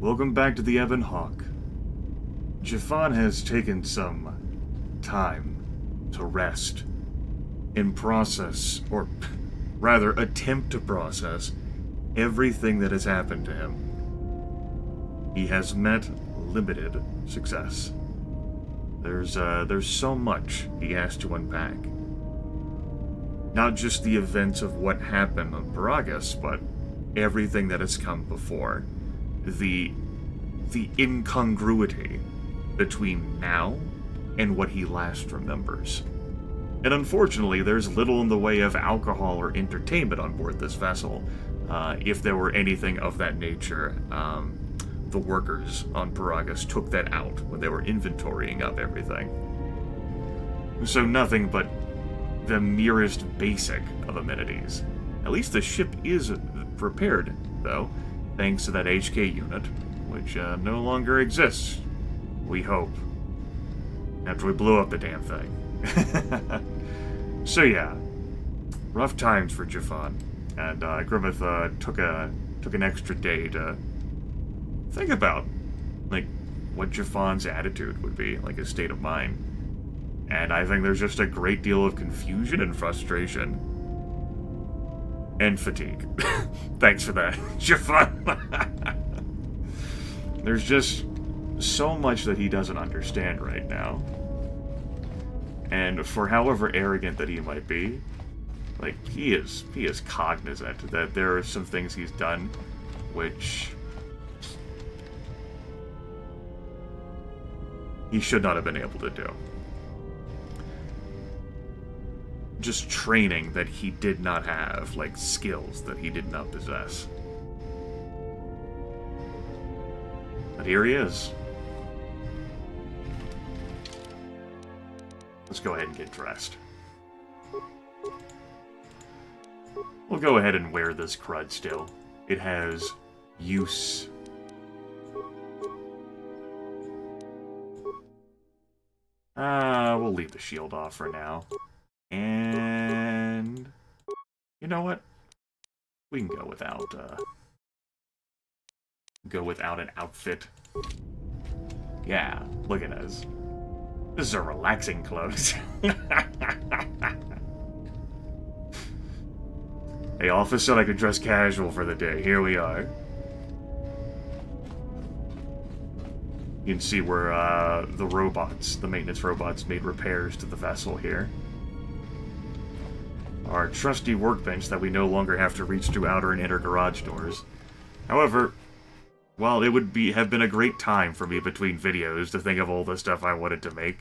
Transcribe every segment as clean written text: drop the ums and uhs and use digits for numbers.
Welcome back to the Ebon Hawk. Jafan has taken some time to rest and process, or rather attempt to process, everything that has happened to him. He has met limited success. There's so much he has to unpack. Not just the events of what happened on Paragus, but everything that has come before. The incongruity between now and what he last remembers. And unfortunately, there's little in the way of alcohol or entertainment on board this vessel. If there were anything of that nature, the workers on Paragus took that out when they were inventorying up everything. So nothing but the merest basic of amenities. At least the ship is prepared, though, thanks to that HK unit, which no longer exists, we hope, after we blew up the damn thing. So yeah, rough times for Jafan, and Grimith took an extra day to think about, like, what Jafan's attitude would be, like his state of mind. And I think there's just a great deal of confusion and frustration. And fatigue. Thanks for that, Jafan. There's just so much that he doesn't understand right now. And for however arrogant that he might be, like, he is cognizant that there are some things he's done which he should not have been able to do. Just training that he did not have, like skills that he did not possess. But here he is. Let's go ahead and get dressed. We'll go ahead and wear this crud still. It has use. We'll leave the shield off for now. And you know what? We can go without an outfit. Yeah, look at us. This is a relaxing clothes. Hey, office said I could dress casual for the day. Here we are. You can see where the maintenance robots made repairs to the vessel here. Our trusty workbench that we no longer have to reach through outer and inner garage doors. However, while it would have been a great time for me between videos to think of all the stuff I wanted to make,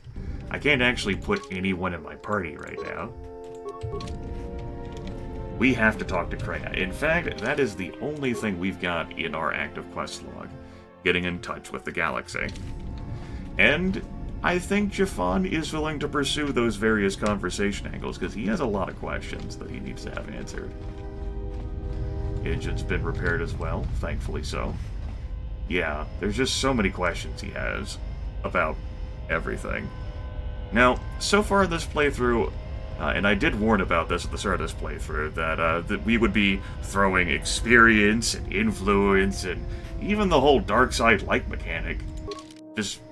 I can't actually put anyone in my party right now. We have to talk to Kreia. In fact, that is the only thing we've got in our active quest log. Getting in touch with the galaxy. And I think Jafan is willing to pursue those various conversation angles, because he has a lot of questions that he needs to have answered. Engine's been repaired as well, thankfully so. Yeah, there's just so many questions he has about everything. Now, so far this playthrough, and I did warn about this at the start of this playthrough, that we would be throwing experience and influence and even the whole dark side like mechanic just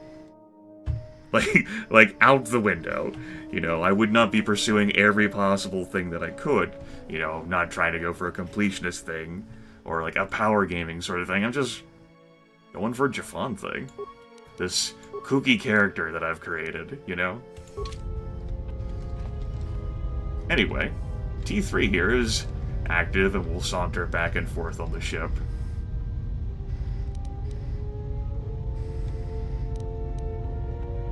like out the window. You know, I would not be pursuing every possible thing that I could. You know, not trying to go for a completionist thing or like a power gaming sort of thing. I'm just going for a Jafan thing. This kooky character that I've created, you know? Anyway, T3 here is active and will saunter back and forth on the ship.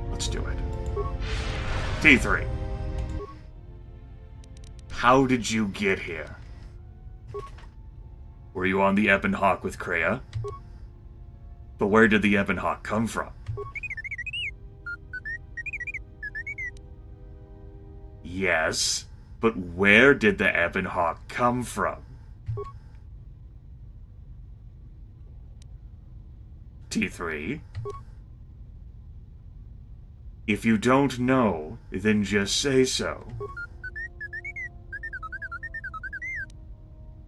Let's do it. T3. How did you get here? Were you on the Ebon Hawk with Kreia? But where did the Ebon Hawk come from? Yes, but where did the Ebon Hawk come from? T3. If you don't know, then just say so.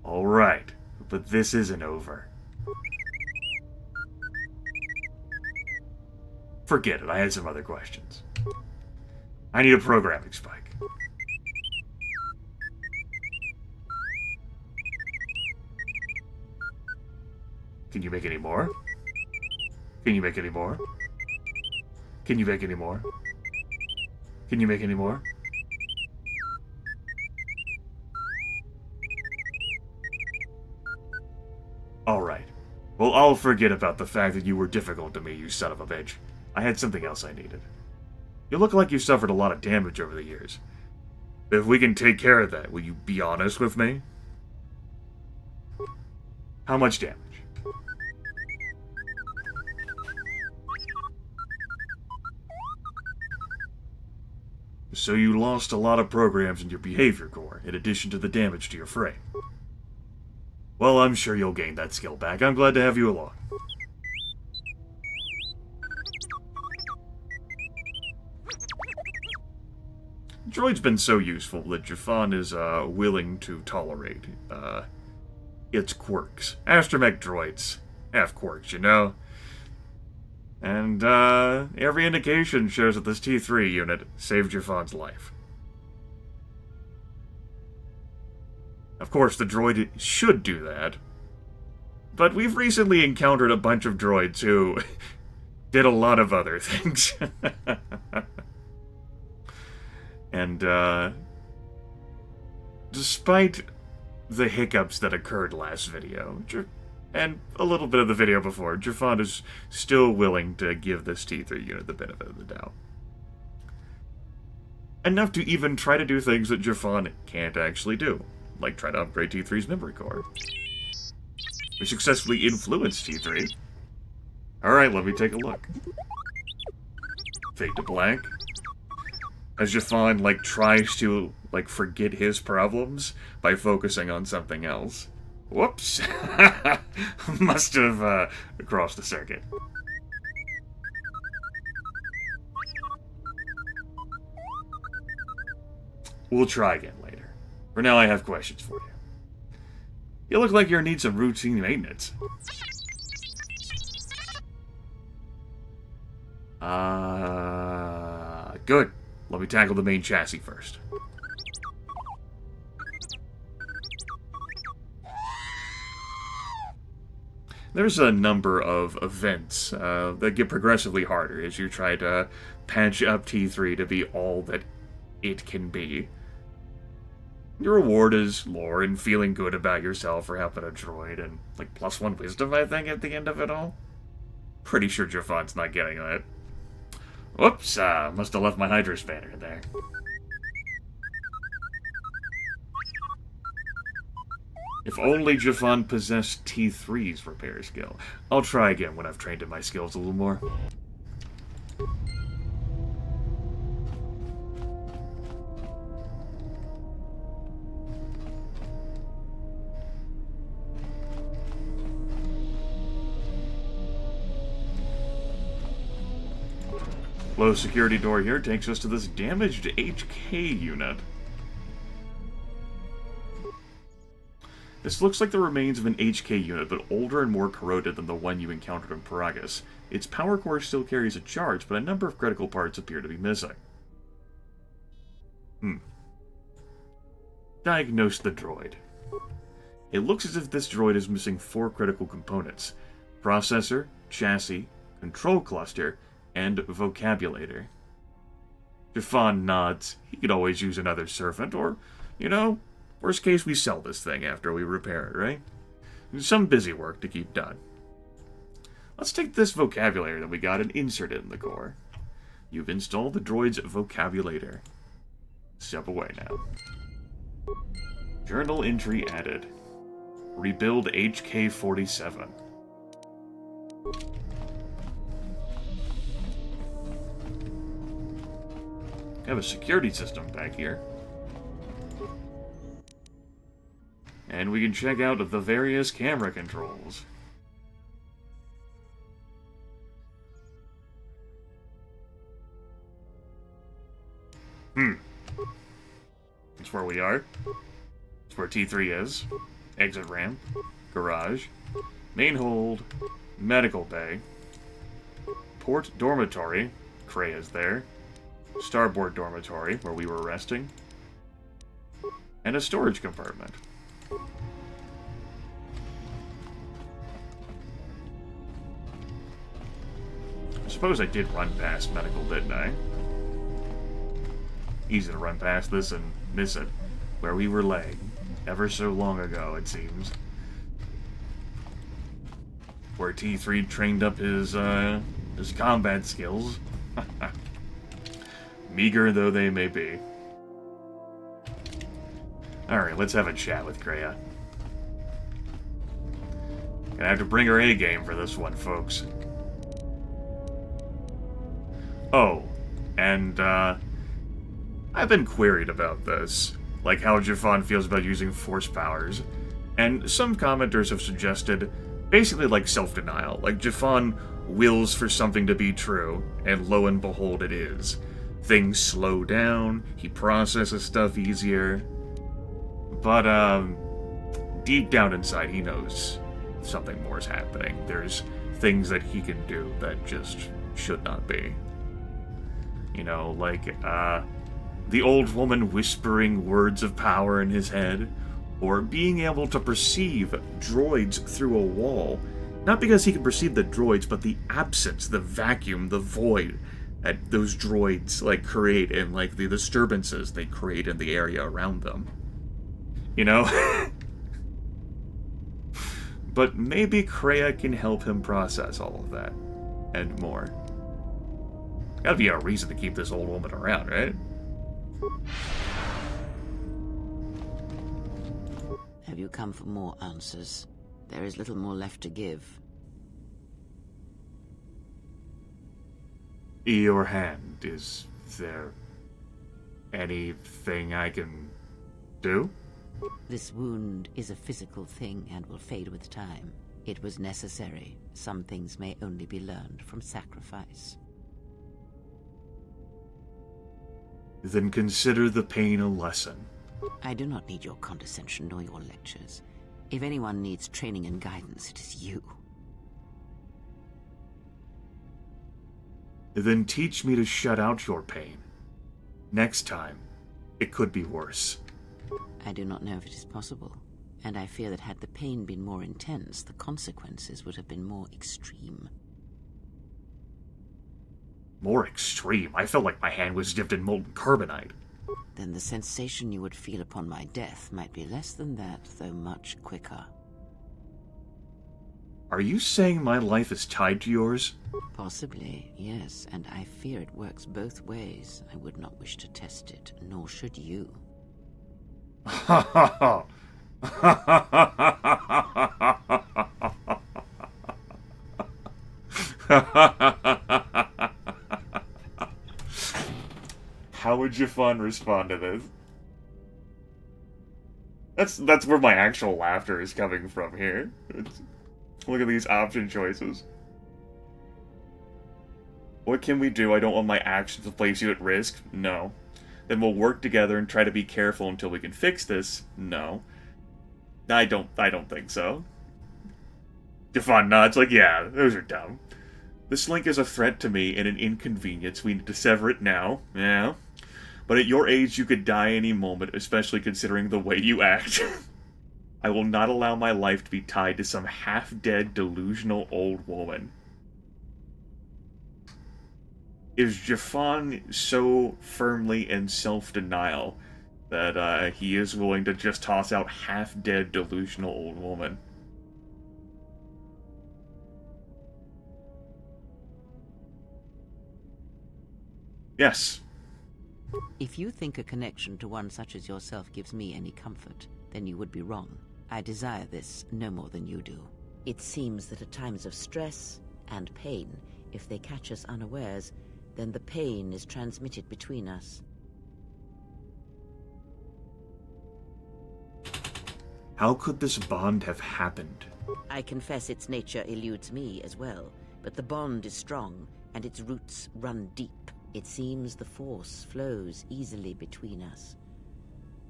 Alright, but this isn't over. Forget it, I had some other questions. I need a programming spike. Can you make any more? Can you make any more? Can you make any more? Can you make any more? Alright. Well, I'll forget about the fact that you were difficult to me, you son of a bitch. I had something else I needed. You look like you've suffered a lot of damage over the years. If we can take care of that, will you be honest with me? How much damage? So you lost a lot of programs in your behavior core, in addition to the damage to your frame. Well, I'm sure you'll gain that skill back. I'm glad to have you along. Droid's been so useful that Jafan is willing to tolerate its quirks. Astromech droids have quirks, you know? And every indication shows that this T3 unit saved Jafan's life. Of course, the droid should do that. But we've recently encountered a bunch of droids who did a lot of other things. And, despite the hiccups that occurred last video, and a little bit of the video before, Jafan is still willing to give this T3 unit the benefit of the doubt. Enough to even try to do things that Jafan can't actually do, like try to upgrade T3's memory core. We successfully influenced T3. Alright, let me take a look. Fade to black. As Jafan, tries to, forget his problems by focusing on something else. Whoops! Must have, crossed the circuit. We'll try again later. For now, I have questions for you. You look like you need some routine maintenance. Good. Let me tackle the main chassis first. There's a number of events that get progressively harder as you try to patch up T3 to be all that it can be. Your reward is lore and feeling good about yourself for helping a droid, and +1 wisdom, I think, at the end of it all. Pretty sure Jafan's not getting that. Whoops, must have left my Hydra spanner in there. If only Jafan possessed T3's repair skill. I'll try again when I've trained in my skills a little more. Low security door here takes us to this damaged HK unit. This looks like the remains of an HK unit, but older and more corroded than the one you encountered in Paragus. Its power core still carries a charge, but a number of critical parts appear to be missing. Diagnose the droid. It looks as if this droid is missing 4 critical components: processor, chassis, control cluster, and vocabulator. Jafan nods. He could always use another servant, or, worst case, we sell this thing after we repair it, right? Some busy work to keep done. Let's take this vocabulator that we got and insert it in the core. You've installed the droid's vocabulator. Step away now. Journal entry added. Rebuild HK-47. Have a security system back here. And we can check out the various camera controls. That's where we are. That's where T3 is. Exit ramp. Garage. Main hold. Medical bay. port dormitory. Kreia's there. Starboard dormitory, where we were resting. And a storage compartment. I suppose I did run past medical, didn't I? Easy to run past this and miss it. Where we were laying. Ever so long ago, it seems. Where T3 trained up his combat skills. Meager though they may be. Alright, let's have a chat with Kreia. Gonna have to bring her A-game for this one, folks. Oh, and, I've been queried about this. Like how Jafan feels about using force powers. And some commenters have suggested basically like self-denial. Like Jafan wills for something to be true, and lo and behold it is. Things slow down, he processes stuff easier. But, deep down inside he knows something more is happening. There's things that he can do that just should not be. You know, like, the old woman whispering words of power in his head, or being able to perceive droids through a wall. Not because he can perceive the droids, but the absence, the vacuum, the void that those droids, like, create, and, like, the disturbances they create in the area around them. You know? But maybe Kreia can help him process all of that, and more. Gotta be a reason to keep this old woman around, right? Have you come for more answers? There is little more left to give. Your hand, is there anything I can do? This wound is a physical thing and will fade with time. It was necessary. Some things may only be learned from sacrifice. Then consider the pain a lesson. I do not need your condescension nor your lectures. If anyone needs training and guidance, it is you. Then teach me to shut out your pain. Next time, it could be worse. I do not know if it is possible, and I fear that had the pain been more intense, the consequences would have been more extreme. More extreme? I felt like my hand was dipped in molten carbonite. Then the sensation you would feel upon my death might be less than that, though much quicker. Are you saying my life is tied to yours? Possibly, yes, and I fear it works both ways. I would not wish to test it, nor should you. Ha ha ha! How would Jafan respond to this? That's where my actual laughter is coming from here. Look at these option choices. What can we do? I don't want my actions to place you at risk. No. Then we'll work together and try to be careful until we can fix this. No. I don't think so. Jafan nods like, yeah, those are dumb. This link is a threat to me and an inconvenience. We need to sever it now. Yeah. But at your age, you could die any moment, especially considering the way you act. I will not allow my life to be tied to some half-dead, delusional old woman. Is Jafan so firmly in self-denial that he is willing to just toss out half-dead, delusional old woman? Yes. If you think a connection to one such as yourself gives me any comfort, then you would be wrong. I desire this no more than you do. It seems that at times of stress and pain, if they catch us unawares, then the pain is transmitted between us. How could this bond have happened? I confess its nature eludes me as well, but the bond is strong, and its roots run deep. It seems the force flows easily between us.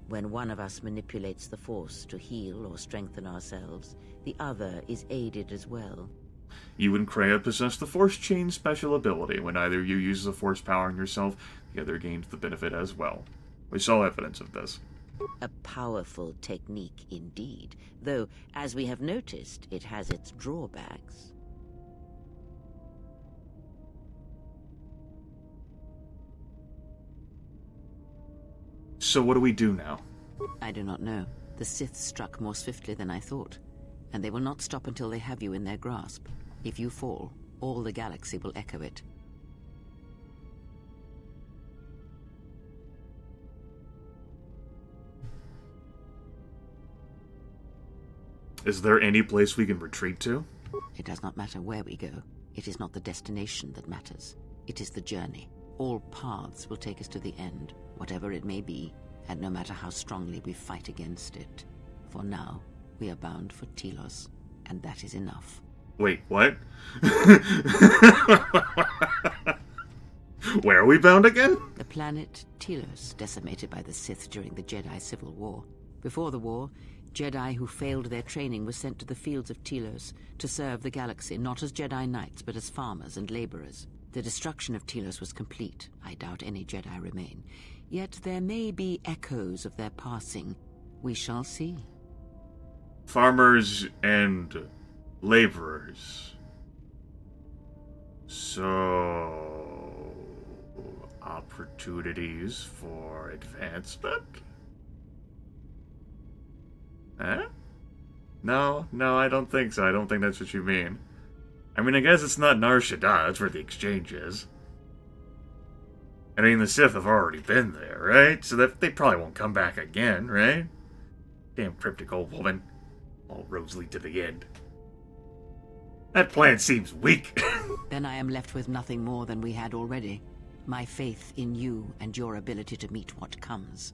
When one of us manipulates the force to heal or strengthen ourselves, the other is aided as well. You and Kreia possess the Force Chain special ability. When either you uses a Force power on yourself, the other gains the benefit as well. We saw evidence of this. A powerful technique indeed, though, as we have noticed, it has its drawbacks. So what do we do now? I do not know. The Sith struck more swiftly than I thought, and they will not stop until they have you in their grasp. If you fall, all the galaxy will echo it. Is there any place we can retreat to? It does not matter where we go. It is not the destination that matters. It is the journey. All paths will take us to the end, whatever it may be, and no matter how strongly we fight against it. For now, we are bound for Telos, and that is enough. Wait, what? Where are we bound again? The planet Telos, decimated by the Sith during the Jedi Civil War. Before the war, Jedi who failed their training were sent to the fields of Telos to serve the galaxy, not as Jedi Knights, but as farmers and laborers. The destruction of Telos was complete. I doubt any Jedi remain. Yet there may be echoes of their passing. We shall see. Farmers and laborers. So, opportunities for advancement? Huh? No, I don't think so. I don't think that's what you mean. I mean, I guess it's not Nar Shaddaa. That's where the exchange is. I mean, the Sith have already been there, right? So that they probably won't come back again, right? Damn cryptic old woman. All roads lead to the end. That plan seems weak. Then I am left with nothing more than we had already. My faith in you and your ability to meet what comes.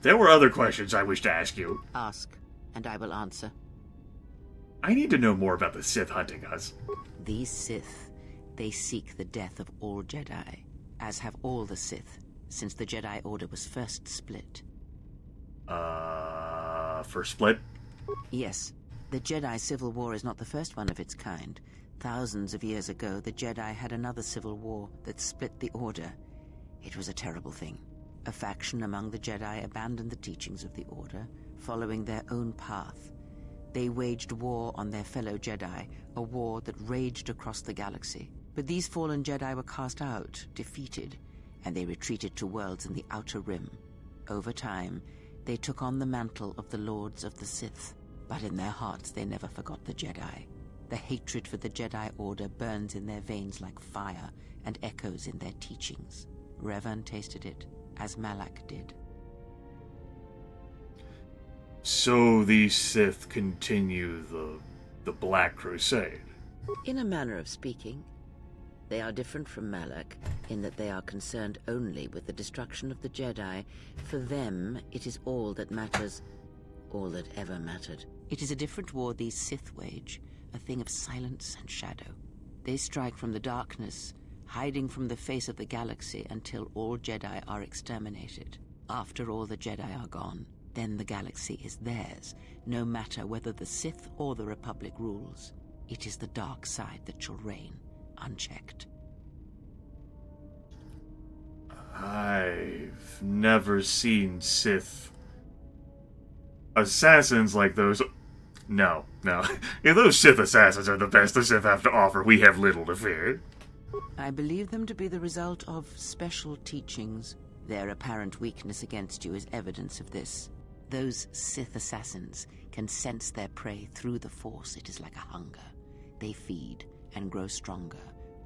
There were other questions I wish to ask you. Ask, and I will answer. I need to know more about the Sith hunting us. These Sith, they seek the death of all Jedi, as have all the Sith, since the Jedi Order was first split. First split? Yes. The Jedi Civil War is not the first one of its kind. Thousands of years ago, the Jedi had another civil war that split the Order. It was a terrible thing. A faction among the Jedi abandoned the teachings of the Order, following their own path. They waged war on their fellow Jedi, a war that raged across the galaxy. But these fallen Jedi were cast out, defeated, and they retreated to worlds in the Outer Rim. Over time, they took on the mantle of the Lords of the Sith, but in their hearts they never forgot the Jedi. The hatred for the Jedi Order burns in their veins like fire and echoes in their teachings. Revan tasted it, as Malak did. So the Sith continue the Black Crusade? In a manner of speaking. They are different from Malak in that they are concerned only with the destruction of the Jedi. For them, it is all that matters, all that ever mattered. It is a different war these Sith wage, a thing of silence and shadow. They strike from the darkness, hiding from the face of the galaxy until all Jedi are exterminated. After all the Jedi are gone, then the galaxy is theirs, no matter whether the Sith or the Republic rules. It is the dark side that shall reign, unchecked. I've never seen Sith assassins like those. No. If those Sith assassins are the best the Sith have to offer, we have little to fear. I believe them to be the result of special teachings. Their apparent weakness against you is evidence of this. Those Sith assassins can sense their prey through the Force. It is like a hunger. They feed and grow stronger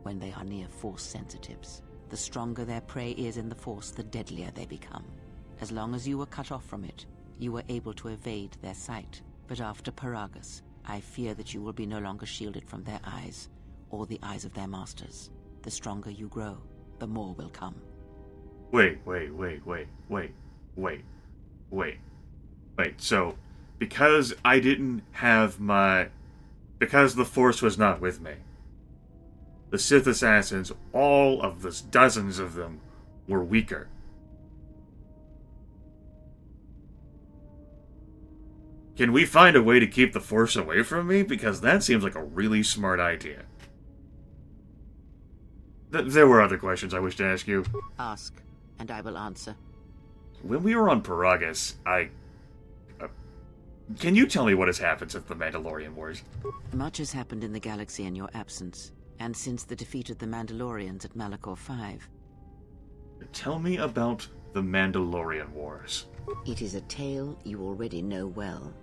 when they are near Force sensitives. The stronger their prey is in the Force, the deadlier they become. As long as you were cut off from it, you were able to evade their sight. But after Paragus, I fear that you will be no longer shielded from their eyes, or the eyes of their masters. The stronger you grow, the more will come. Wait. So, because the Force was not with me, the Sith assassins, all of the dozens of them, were weaker. Can we find a way to keep the Force away from me? Because that seems like a really smart idea. There were other questions I wish to ask you. Ask, and I will answer. When we were on Paragus, can you tell me what has happened since the Mandalorian Wars? Much has happened in the galaxy in your absence, and since the defeat of the Mandalorians at Malachor 5. Tell me about the Mandalorian Wars. It is a tale you already know well.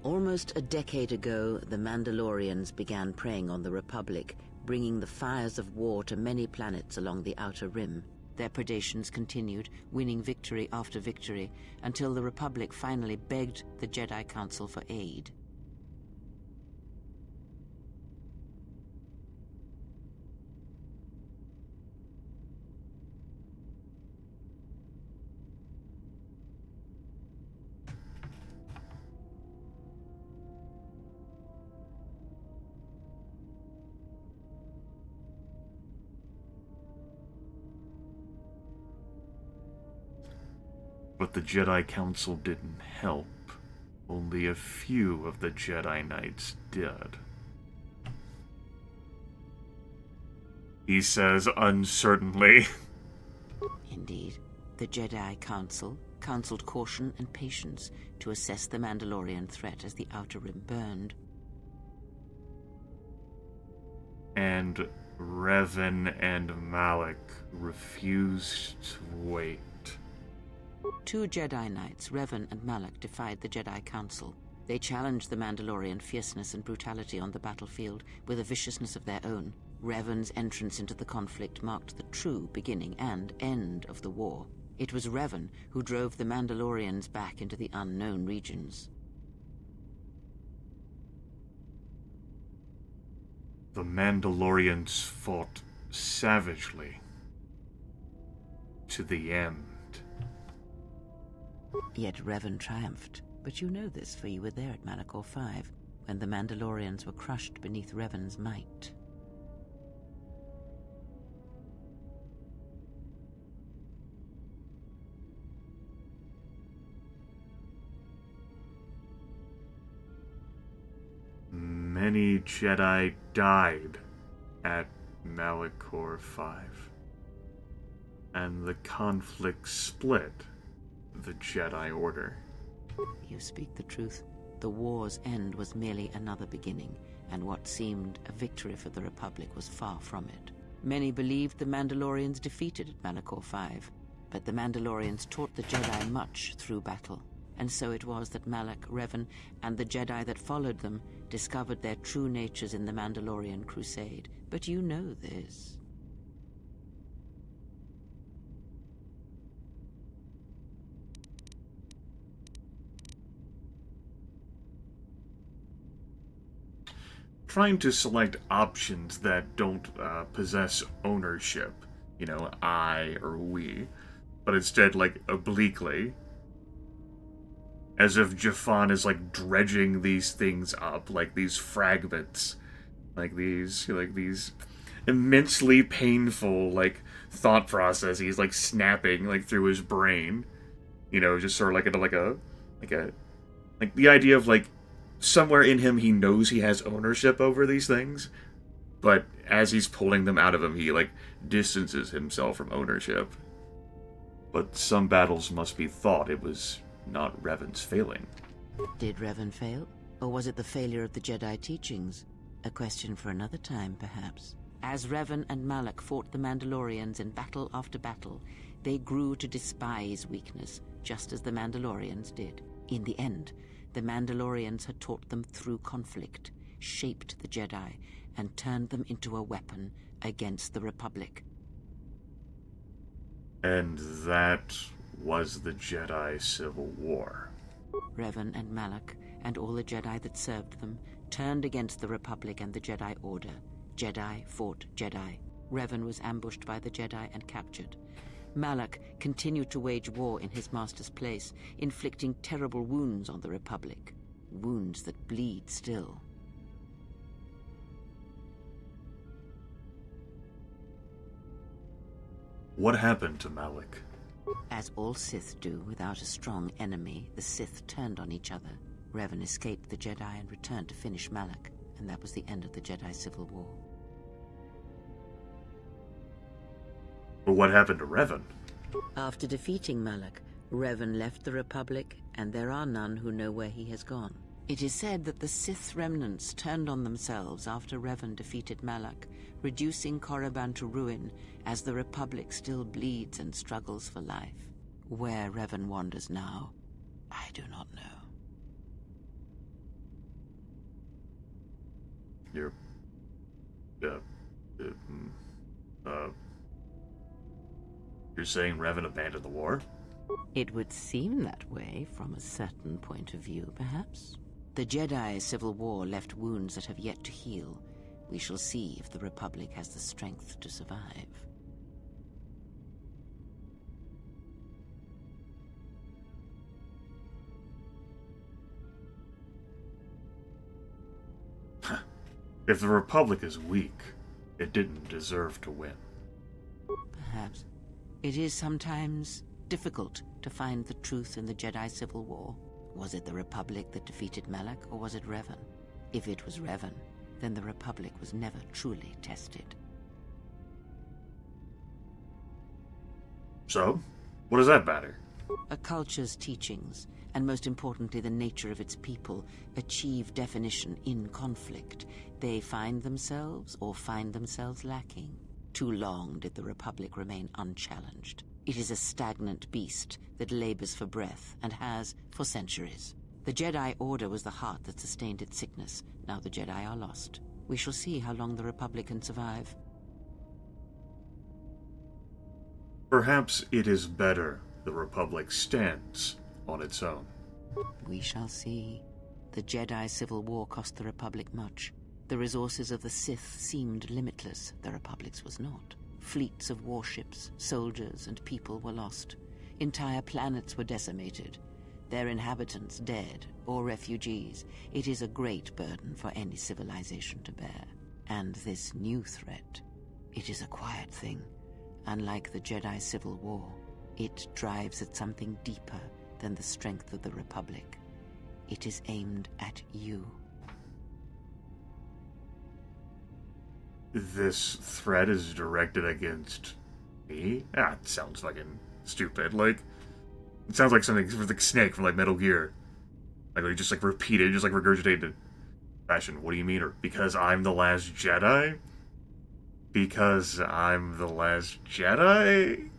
Almost a decade ago, the Mandalorians began preying on the Republic, bringing the fires of war to many planets along the Outer Rim. Their predations continued, winning victory after victory, until the Republic finally begged the Jedi Council for aid. But the Jedi Council didn't help. Only a few of the Jedi Knights did. He says uncertainly. Indeed, the Jedi Council counseled caution and patience to assess the Mandalorian threat as the Outer Rim burned. And Revan and Malak refused to wait. Two Jedi Knights, Revan and Malak, defied the Jedi Council. They challenged the Mandalorian fierceness and brutality on the battlefield with a viciousness of their own. Revan's entrance into the conflict marked the true beginning and end of the war. It was Revan who drove the Mandalorians back into the unknown regions. The Mandalorians fought savagely to the end. Yet Revan triumphed. But you know this, for you were there at Malachor 5, when the Mandalorians were crushed beneath Revan's might. Many Jedi died at Malachor 5, and the conflict split the Jedi Order. You speak the truth. The war's end was merely another beginning, and what seemed a victory for the Republic was far from it. Many believed the Mandalorians defeated at Malachor 5, but the Mandalorians taught the Jedi much through battle. And so it was that Malak, Revan, and the Jedi that followed them discovered their true natures in the Mandalorian Crusade. But you know this. Trying to select options that don't possess ownership, you know, I or we, but instead, like, obliquely, as if Jafan is, like, dredging these things up, like these fragments, like these immensely painful, like, thought processes, like, snapping, like, through his brain, you know, just sort of like the idea of, like, somewhere in him he knows he has ownership over these things, but as he's pulling them out of him, he, like, distances himself from ownership. But some battles must be fought. It was not Revan's failing. Did Revan fail? Or was it the failure of the Jedi teachings? A question for another time, perhaps. As Revan and Malak fought the Mandalorians in battle after battle, they grew to despise weakness, just as the Mandalorians did. In the end, the Mandalorians had taught them through conflict, shaped the Jedi, and turned them into a weapon against the Republic. And that was the Jedi Civil War. Revan and Malak, and all the Jedi that served them, turned against the Republic and the Jedi Order. Jedi fought Jedi. Revan was ambushed by the Jedi and captured. Malak continued to wage war in his master's place, inflicting terrible wounds on the Republic. Wounds that bleed still. What happened to Malak? As all Sith do, without a strong enemy, the Sith turned on each other. Revan escaped the Jedi and returned to finish Malak, and that was the end of the Jedi Civil War. But what happened to Revan? After defeating Malak, Revan left the Republic, and there are none who know where he has gone. It is said that the Sith remnants turned on themselves after Revan defeated Malak, reducing Korriban to ruin as the Republic still bleeds and struggles for life. Where Revan wanders now, I do not know. You're... You're saying Revan abandoned the war? It would seem that way from a certain point of view, perhaps. The Jedi Civil War left wounds that have yet to heal. We shall see if the Republic has the strength to survive. If the Republic is weak, it didn't deserve to win. Perhaps. It is sometimes difficult to find the truth in the Jedi Civil War. Was it the Republic that defeated Malak, or was it Revan? If it was Revan, then the Republic was never truly tested. So, what does that matter? A culture's teachings, and most importantly the nature of its people, achieve definition in conflict. They find themselves or find themselves lacking. Too long did the Republic remain unchallenged. It is a stagnant beast that labors for breath and has for centuries. The Jedi Order was the heart that sustained its sickness. Now the Jedi are lost. We shall see how long the Republic can survive. Perhaps it is better the Republic stands on its own. We shall see. The Jedi Civil War cost the Republic much. The resources of the Sith seemed limitless. The Republic's was not. Fleets of warships, soldiers, and people were lost. Entire planets were decimated. Their inhabitants dead or refugees. It is a great burden for any civilization to bear. And this new threat, it is a quiet thing. Unlike the Jedi Civil War, it drives at something deeper than the strength of the Republic. It is aimed at you. This threat is directed against me? Ah, it sounds fucking stupid. Like, it sounds like something for the Snake from, like, Metal Gear. Like, we just, like, repeat it, just, like, regurgitated fashion. What do you mean? Or because I'm the last Jedi? Because I'm the last Jedi?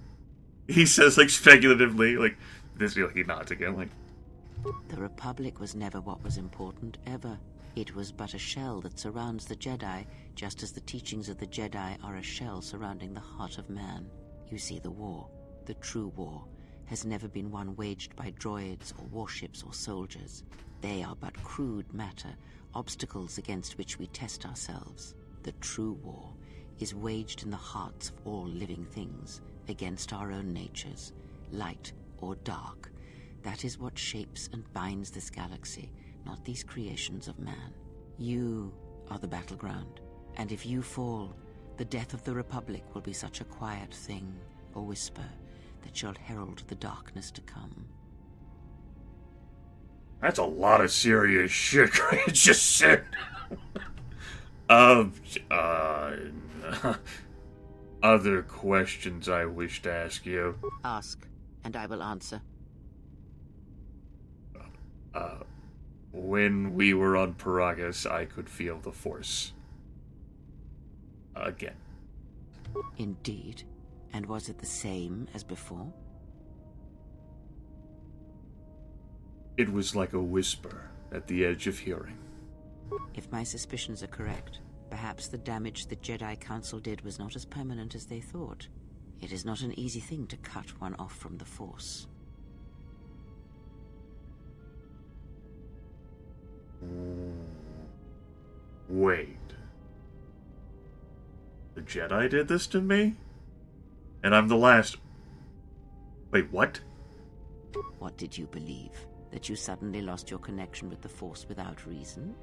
He says, like, speculatively, like, this, like, he nods again, like... The Republic was never what was important, ever. It was but a shell that surrounds the Jedi, just as the teachings of the Jedi are a shell surrounding the heart of man. You see, the war, the true war, has never been one waged by droids or warships or soldiers. They are but crude matter, obstacles against which we test ourselves. The true war is waged in the hearts of all living things, against our own natures, light or dark. That is what shapes and binds this galaxy, not these creations of man. You are the battleground, and if you fall, the death of the Republic will be such a quiet thing, a whisper, that shall herald the darkness to come. That's a lot of serious shit I just said. Other questions I wish to ask you. Ask, and I will answer. When we were on Paragus, I could feel the Force. Again. Indeed. And was it the same as before? It was like a whisper at the edge of hearing. If my suspicions are correct, perhaps the damage the Jedi Council did was not as permanent as they thought. It is not an easy thing to cut one off from the Force. Wait. The Jedi did this to me? And I'm the last... Wait, what? What did you believe? That you suddenly lost your connection with the Force without reason?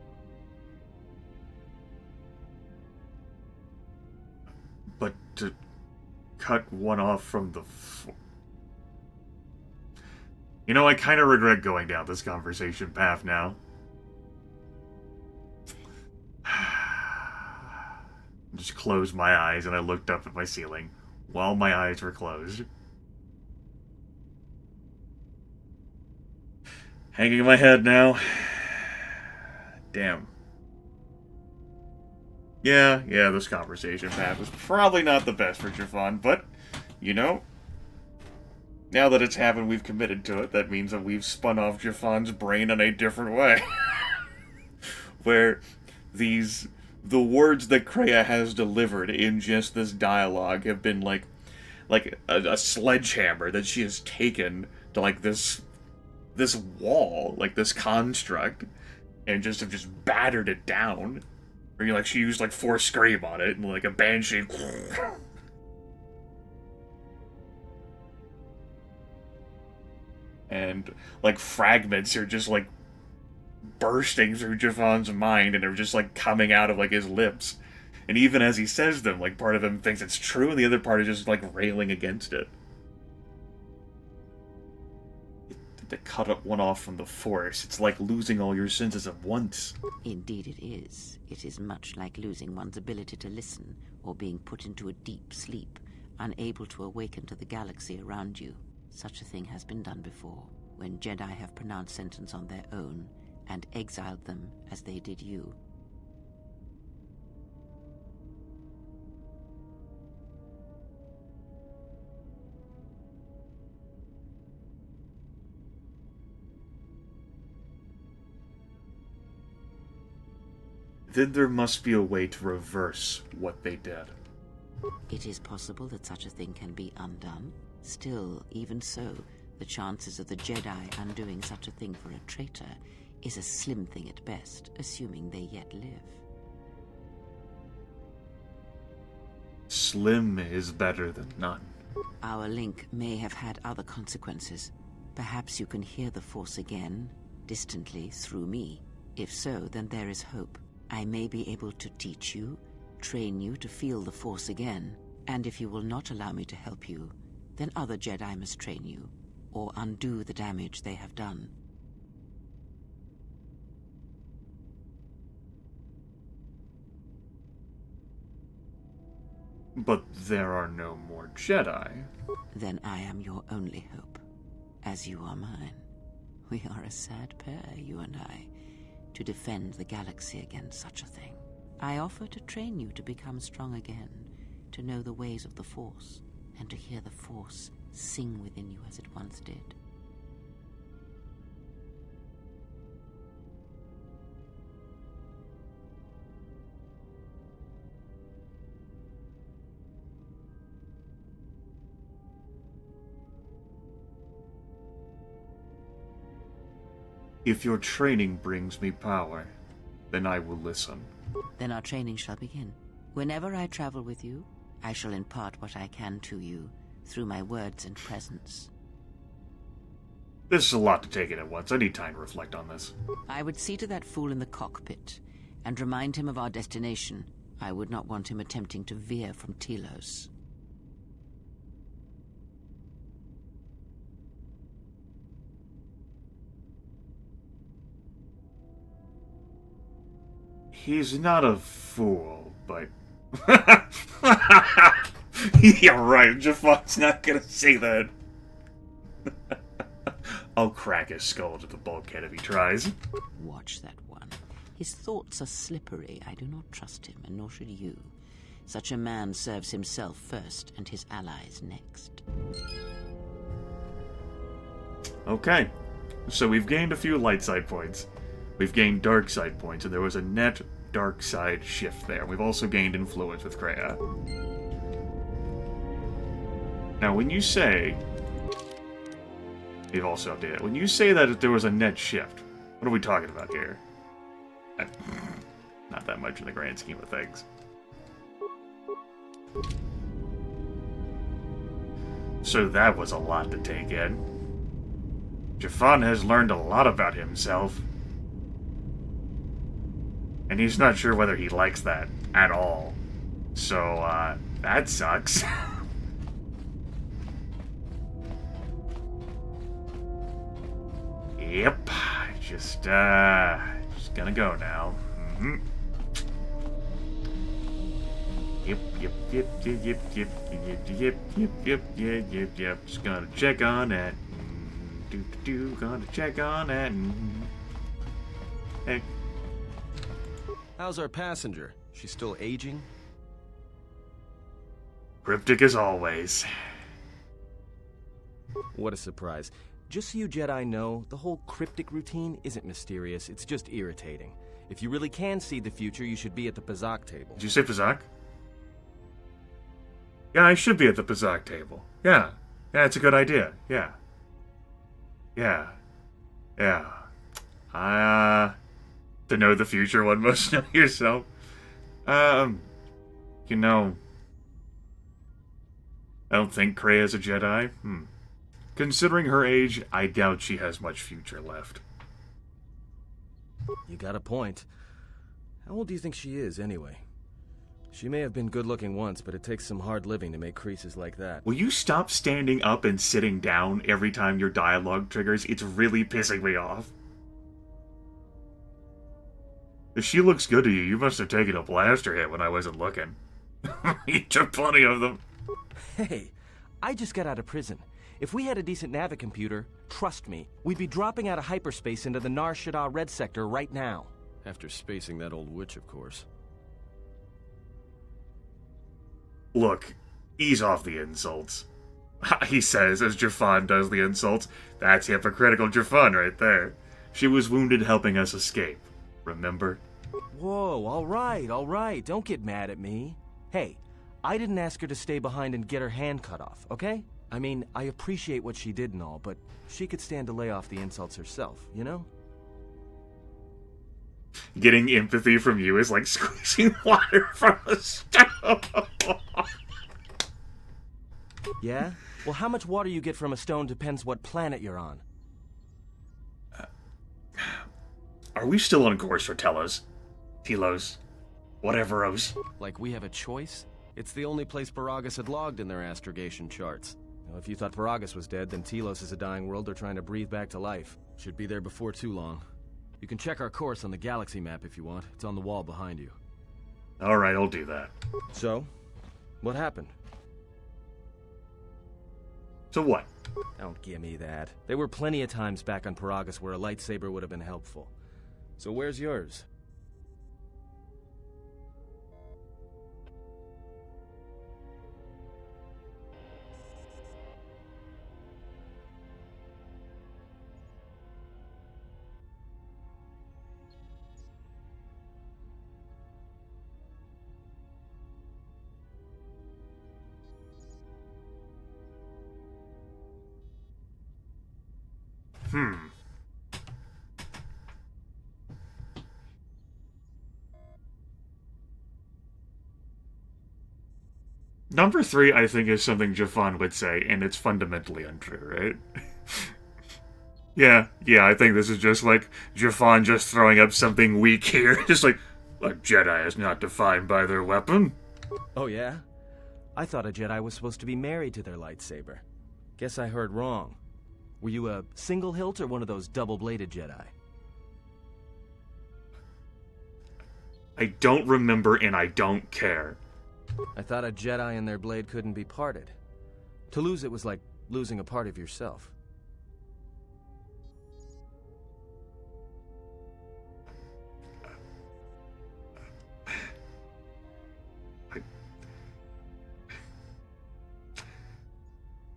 But to cut one off from the... You know, I kind of regret going down this conversation path now. Just closed my eyes and I looked up at my ceiling while my eyes were closed. Hanging my head now. Damn. Yeah, this conversation path was probably not the best for Jafan, but, you know, now that it's happened, we've committed to it. That means that we've spun off Jafan's brain in a different way. Where the words that Kreia has delivered in just this dialogue have been like a sledgehammer that she has taken to, like, this wall, like, this construct, and just have just battered it down. Or, you know, like, she used, like, Force Scream on it, and, like, a banshee. And, like, fragments are just, like, bursting through Jafan's mind, and are just, like, coming out of, like, his lips. And even as he says them, like, part of him thinks it's true, and the other part is just, like, railing against it. To cut up one off from the Force, it's like losing all your senses at once. Indeed it is. It is much like losing one's ability to listen, or being put into a deep sleep, unable to awaken to the galaxy around you. Such a thing has been done before, when Jedi have pronounced sentence on their own, and exiled them as they did you. Then there must be a way to reverse what they did. It is possible that such a thing can be undone. Still, even so, the chances of the Jedi undoing such a thing for a traitor is a slim thing at best, assuming they yet live. Slim is better than none. Our link may have had other consequences. Perhaps you can hear the Force again, distantly, through me. If so, then there is hope. I may be able to teach you, train you to feel the Force again, and if you will not allow me to help you, then other Jedi must train you, or undo the damage they have done. But there are no more Jedi. Then I am your only hope, as you are mine. We are a sad pair, you and I, to defend the galaxy against such a thing. I offer to train you to become strong again, to know the ways of the Force, and to hear the Force sing within you as it once did. If your training brings me power, then I will listen. Then our training shall begin. Whenever I travel with you, I shall impart what I can to you, through my words and presence. This is a lot to take in at once. I need time to reflect on this. I would see to that fool in the cockpit, and remind him of our destination. I would not want him attempting to veer from Telos. He's not a fool, but... Yeah, right, Jafan's not gonna say that. I'll crack his skull to the bulkhead if he tries. Watch that one. His thoughts are slippery. I do not trust him, and nor should you. Such a man serves himself first, and his allies next. Okay, so we've gained a few light side points. We've gained dark side points, and there was a net dark side shift there. We've also gained influence with Kreia. Now, when you say... We've also updated. When you say that there was a net shift, what are we talking about here? Not that much in the grand scheme of things. So that was a lot to take in. Jafan has learned a lot about himself. And he's not sure whether he likes that at all. So, that sucks. Yep. Just gonna go now. Mm-hmm. Yep. Just gonna check on it. Gonna check on it. Hey. How's our passenger? She's still aging? Cryptic as always. What a surprise. Just so you Jedi know, the whole cryptic routine isn't mysterious, it's just irritating. If you really can see the future, you should be at the Pazak table. Did you say Pazak? Yeah, I should be at the Pazak table. Yeah, it's a good idea. Yeah. To know the future, one must know yourself. You know, I don't think Kreia's a Jedi. Considering her age, I doubt she has much future left. You got a point. How old do you think she is, anyway? She may have been good-looking once, but it takes some hard living to make creases like that. Will you stop standing up and sitting down every time your dialogue triggers? It's really pissing me off. If she looks good to you, you must have taken a blaster hit when I wasn't looking. You took plenty of them. Hey, I just got out of prison. If we had a decent navicomputer, trust me, we'd be dropping out of hyperspace into the Nar Shaddaa Red Sector right now. After spacing that old witch, of course. Look, ease off the insults. He says as Jafan does the insults. That's hypocritical Jafan right there. She was wounded helping us escape. Remember? Whoa, all right. Don't get mad at me. Hey, I didn't ask her to stay behind and get her hand cut off, okay? I mean, I appreciate what she did and all, but she could stand to lay off the insults herself, you know? Getting empathy from you is like squeezing water from a stone. Yeah? Well, how much water you get from a stone depends what planet you're on. Are we still on course for Telos? Whatever-os. Like we have a choice? It's the only place Paragus had logged in their astrogation charts. Now, if you thought Paragus was dead, then Telos is a dying world they're trying to breathe back to life. Should be there before too long. You can check our course on the galaxy map if you want. It's on the wall behind you. Alright, I'll do that. So? What happened? So what? Don't give me that. There were plenty of times back on Paragus where a lightsaber would have been helpful. So where's yours? Number 3, I think, is something Jafan would say, and it's fundamentally untrue, right? Yeah, I think this is just like Jafan just throwing up something weak here. Just like, a Jedi is not defined by their weapon. Oh yeah? I thought a Jedi was supposed to be married to their lightsaber. Guess I heard wrong. Were you a single hilt or one of those double-bladed Jedi? I don't remember and I don't care. I thought a Jedi and their blade couldn't be parted. To lose it was like losing a part of yourself.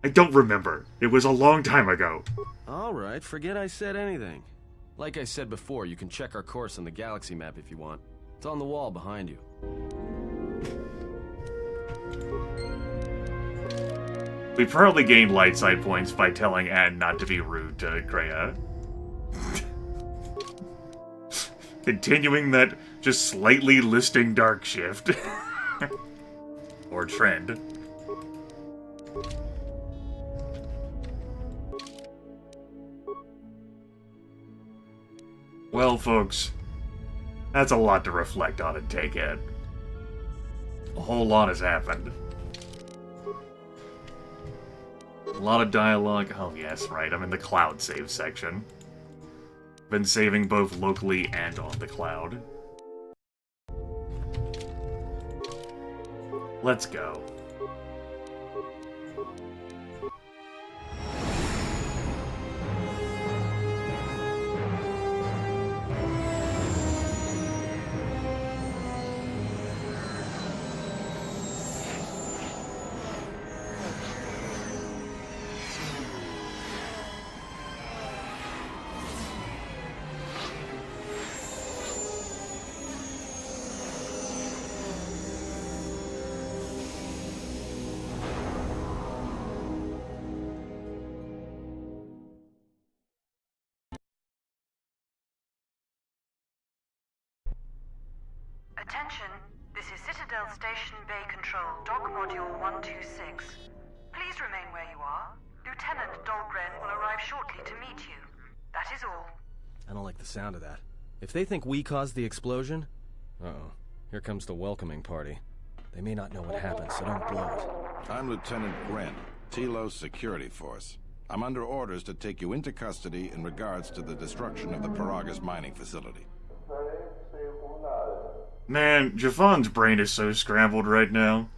I don't remember. It was a long time ago. Alright, forget I said anything. Like I said before, you can check our course on the galaxy map if you want. It's on the wall behind you. We probably gained light side points by telling Atton not to be rude to Kreia. Continuing that just slightly listing dark shift. Or trend. Well, folks, that's a lot to reflect on and take in. A whole lot has happened. A lot of dialogue. Oh, yes, right. I'm in the cloud save section. Been saving both locally and on the cloud. Let's go. Attention, this is Citadel Station Bay Control, Dock Module 126. Please remain where you are. Lieutenant Dahlgren will arrive shortly to meet you. That is all. I don't like the sound of that. If they think we caused the explosion... Uh-oh. Here comes the welcoming party. They may not know what happened, so don't blow it. I'm Lieutenant Gren, Telos Security Force. I'm under orders to take you into custody in regards to the destruction of the Paragas mining facility. Man, Jafan's brain is so scrambled right now,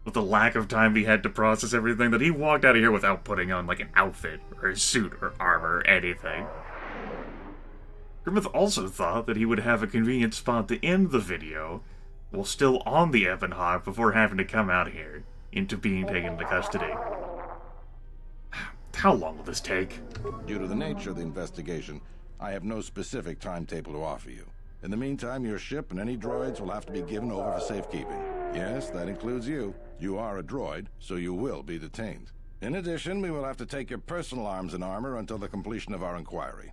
with the lack of time he had to process everything, that he walked out of here without putting on, like, an outfit, or a suit, or armor, or anything. Grimith also thought that he would have a convenient spot to end the video, while still on the Ebonhawk before having to come out here, into being taken into custody. How long will this take? Due to the nature of the investigation, I have no specific timetable to offer you. In the meantime, your ship and any droids will have to be given over for safekeeping. Yes, that includes you. You are a droid, so you will be detained. In addition, we will have to take your personal arms and armor until the completion of our inquiry.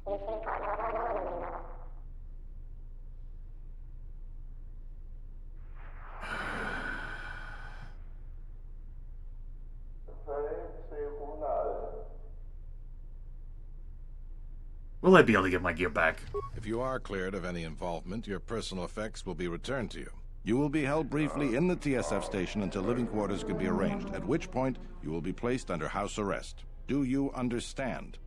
Will I be able to get my gear back? If you are cleared of any involvement, your personal effects will be returned to you. You will be held briefly in the TSF station until living quarters can be arranged, at which point you will be placed under house arrest. Do you understand?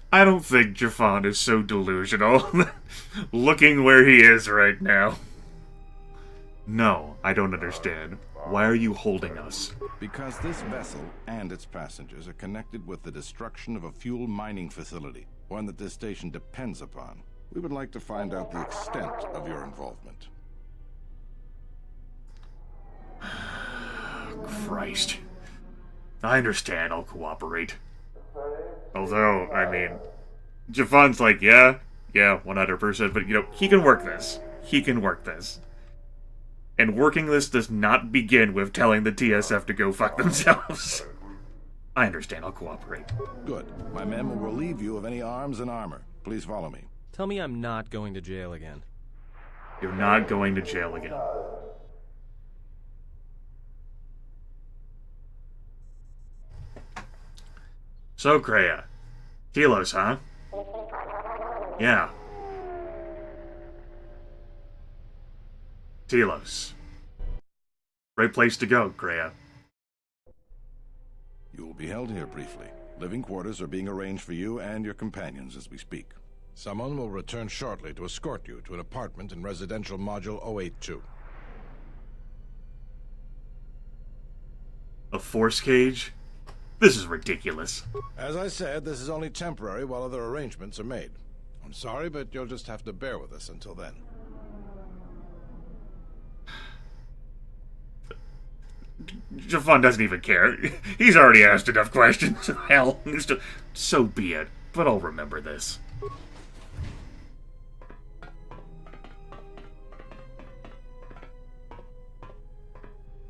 I don't think Jafan is so delusional, looking where he is right now. No, I don't understand. Why are you holding us? Because this vessel and its passengers are connected with the destruction of a fuel mining facility, one that this station depends upon. We would like to find out the extent of your involvement. Christ. I understand, I'll cooperate. Although, I mean, Jafan's like, yeah, 100%, but, you know, he can work this. He can work this. And working this does not begin with telling the TSF to go fuck themselves. I understand, I'll cooperate. Good. My men will relieve you of any arms and armor. Please follow me. Tell me I'm not going to jail again. You're not going to jail again. So, Kreia. Telos, huh? Yeah. Telos. Great place to go, Kreia. You will be held here briefly. Living quarters are being arranged for you and your companions as we speak. Someone will return shortly to escort you to an apartment in Residential Module 082. A force cage? This is ridiculous. As I said, this is only temporary while other arrangements are made. I'm sorry, but you'll just have to bear with us until then. Jafan doesn't even care. He's already asked enough questions. Hell, so be it. But I'll remember this.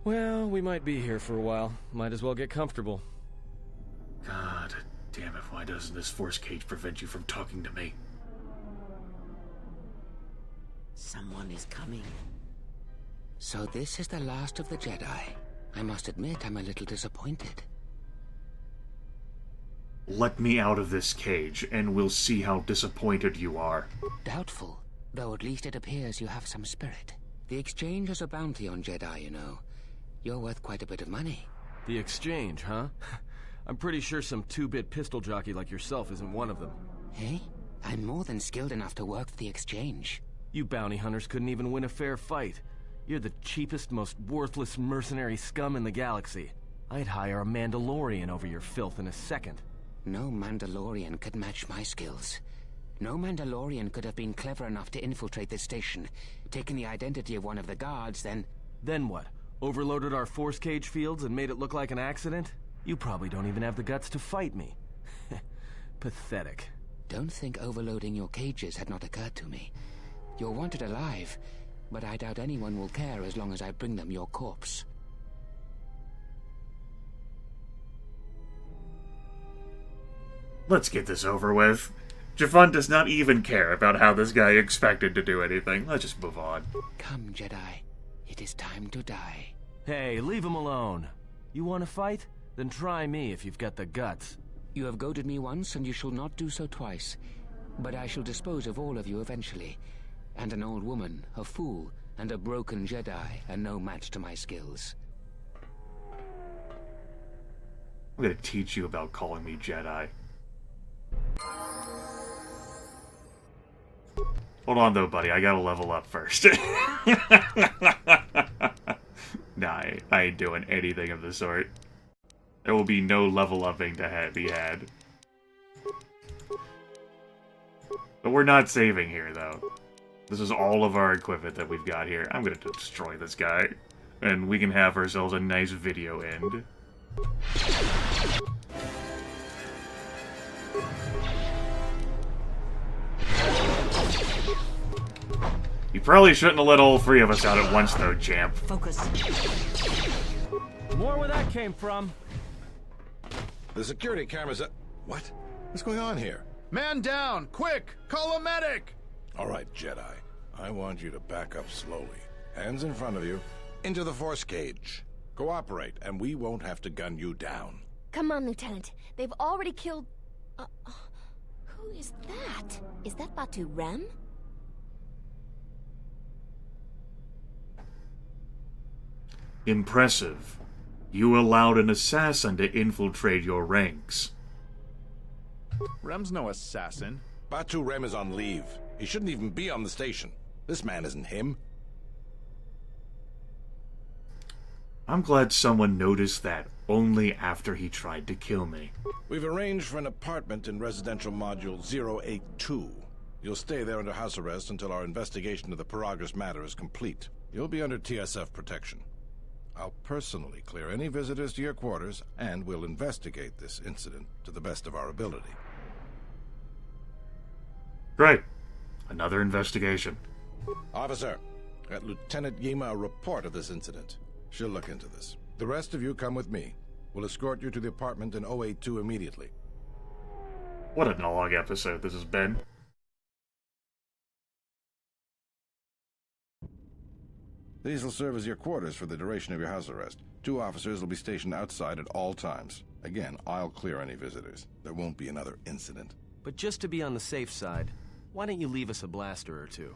Well, we might be here for a while. Might as well get comfortable. God damn it, why doesn't this force cage prevent you from talking to me? Someone is coming. So this is the last of the Jedi. I must admit I'm a little disappointed. Let me out of this cage, and we'll see how disappointed you are. Doubtful, though at least it appears you have some spirit. The exchange is a bounty on Jedi, you know. You're worth quite a bit of money. The exchange, huh? I'm pretty sure some two-bit pistol jockey like yourself isn't one of them. Hey? I'm more than skilled enough to work for the exchange. You bounty hunters couldn't even win a fair fight. You're the cheapest, most worthless mercenary scum in the galaxy. I'd hire a Mandalorian over your filth in a second. No Mandalorian could match my skills. No Mandalorian could have been clever enough to infiltrate this station, taken the identity of one of the guards, then... Then what? Overloaded our force cage fields and made it look like an accident? You probably don't even have the guts to fight me. Pathetic. Don't think overloading your cages had not occurred to me. You're wanted alive, but I doubt anyone will care as long as I bring them your corpse. Let's get this over with. Jafan does not even care about how this guy expected to do anything. Let's just move on. Come, Jedi. It is time to die. Hey, leave him alone. You want to fight? Then try me if you've got the guts. You have goaded me once, and you shall not do so twice. But I shall dispose of all of you eventually. And an old woman, a fool, and a broken Jedi are no match to my skills. I'm gonna teach you about calling me Jedi. Hold on though, buddy. I gotta level up first. Nah, I ain't doing anything of the sort. There will be no level upping to be had. But we're not saving here, though. This is all of our equipment that we've got here. I'm gonna destroy this guy. And we can have ourselves a nice video end. You probably shouldn't have let all three of us out at once, though, champ. Focus. More where that came from. The security cameras are... What? What's going on here? Man down! Quick! Call a medic! All right, Jedi. I want you to back up slowly. Hands in front of you. Into the force cage. Cooperate, and we won't have to gun you down. Come on, Lieutenant. They've already killed... who is that? Is that Batu Rem? Impressive. You allowed an assassin to infiltrate your ranks. Rem's no assassin. Batu Rem is on leave. He shouldn't even be on the station. This man isn't him. I'm glad someone noticed that only after he tried to kill me. We've arranged for an apartment in residential module 082. You'll stay there under house arrest until our investigation of the Paragus matter is complete. You'll be under TSF protection. I'll personally clear any visitors to your quarters, and we'll investigate this incident to the best of our ability. Great. Another investigation. Officer, get Lieutenant Yima a report of this incident. She'll look into this. The rest of you come with me. We'll escort you to the apartment in 082 immediately. What a long episode this has been. These will serve as your quarters for the duration of your house arrest. 2 officers will be stationed outside at all times. Again, I'll clear any visitors. There won't be another incident. But just to be on the safe side, why don't you leave us a blaster or two?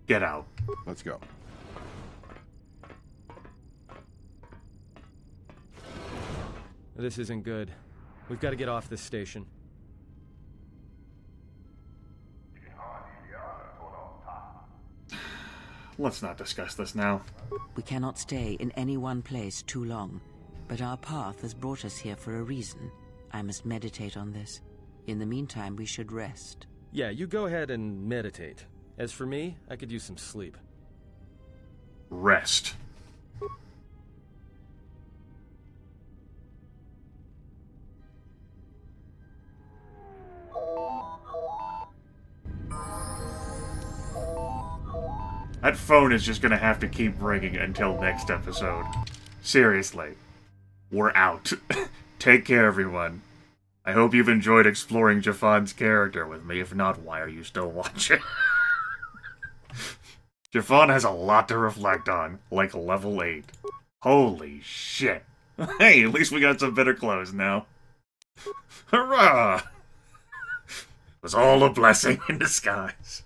Get out. Let's go. This isn't good. We've got to get off this station. Let's not discuss this now. We cannot stay in any one place too long, but our path has brought us here for a reason. I must meditate on this. In the meantime, we should rest. Yeah, you go ahead and meditate. As for me, I could use some sleep. Rest. That phone is just gonna have to keep ringing until next episode. Seriously. We're out. Take care, everyone. I hope you've enjoyed exploring Jafan's character with me. If not, why are you still watching? Jafan has a lot to reflect on, like level 8. Holy shit. Hey, at least we got some better clothes now. Hurrah! It was all a blessing in disguise.